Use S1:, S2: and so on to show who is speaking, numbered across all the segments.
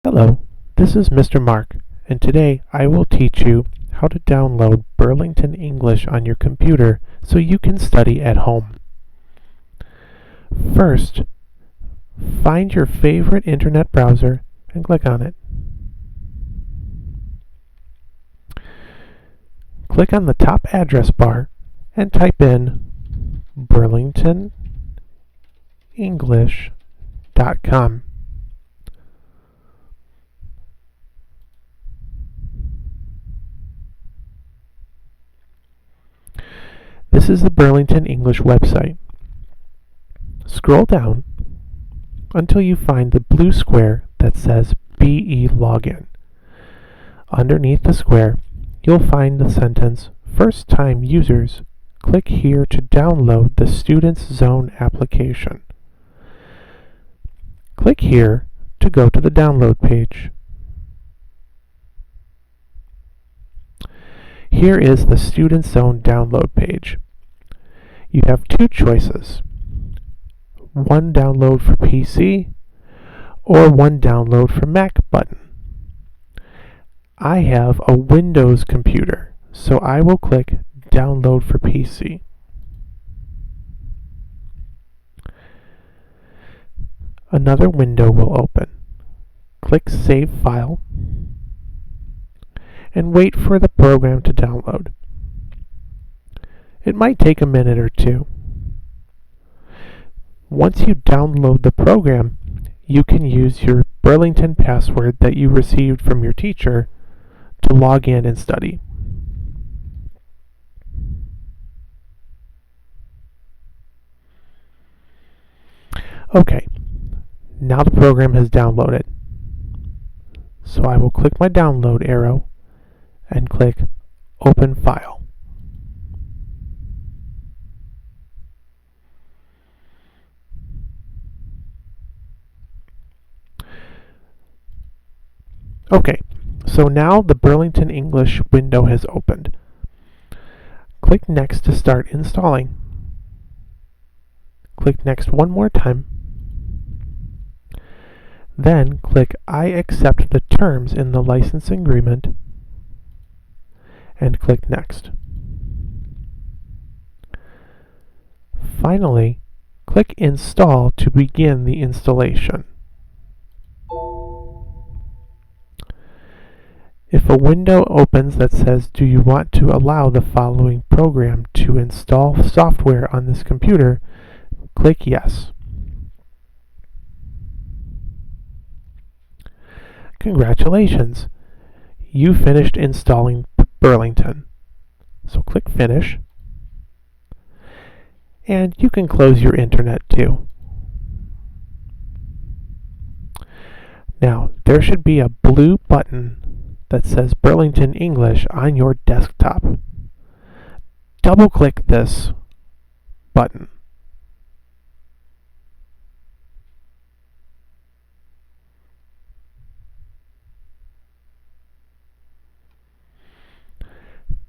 S1: Hello, this is Mr. Mark, and today I will teach you how to download Burlington English on your computer so you can study at home. First, find your favorite internet browser and click on it. Click on the top address bar and type in burlingtonenglish.com. This is the Burlington English website. Scroll down until you find the blue square that says BE Login. Underneath the square, you'll find the sentence, First Time Users, click here to download the Students Zone application. Click here to go to the download page. Here is the Students Zone download page. You have two choices, one download for PC or one download for Mac button. I have a Windows computer, so I will click Download for PC. Another window will open. Click Save File and wait for the program to download. It might take a minute or two. Once you download the program, you can use your Burlington password that you received from your teacher to log in and study. Okay, now the program has downloaded. So I will click my download arrow and click Open File. Okay, so now the Burlington English window has opened. Click Next to start installing. Click Next one more time. Then click I accept the terms in the license agreement and click Next. Finally, click Install to begin the installation. If a window opens that says, do you want to allow the following program to install software on this computer, click Yes. Congratulations! You finished installing Burlington. So click Finish. And you can close your internet too. Now, there should be a blue button that says Burlington English on your desktop. Double-click this button.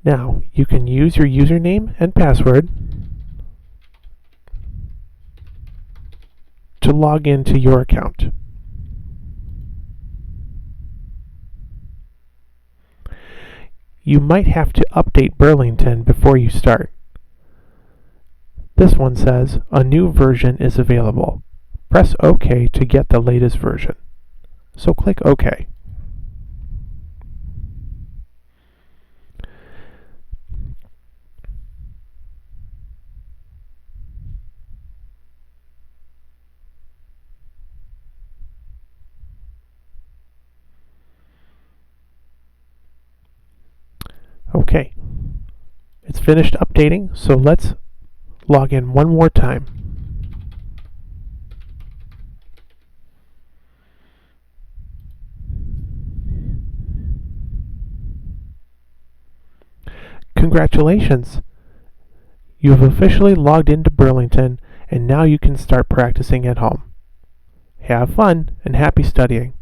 S1: Now, you can use your username and password to log into your account. You might have to update Burlington before you start. This one says, a new version is available. Press OK to get the latest version. So click OK. Okay, it's finished updating, so let's log in one more time. Congratulations! You have officially logged into Burlington, and now you can start practicing at home. Have fun and happy studying.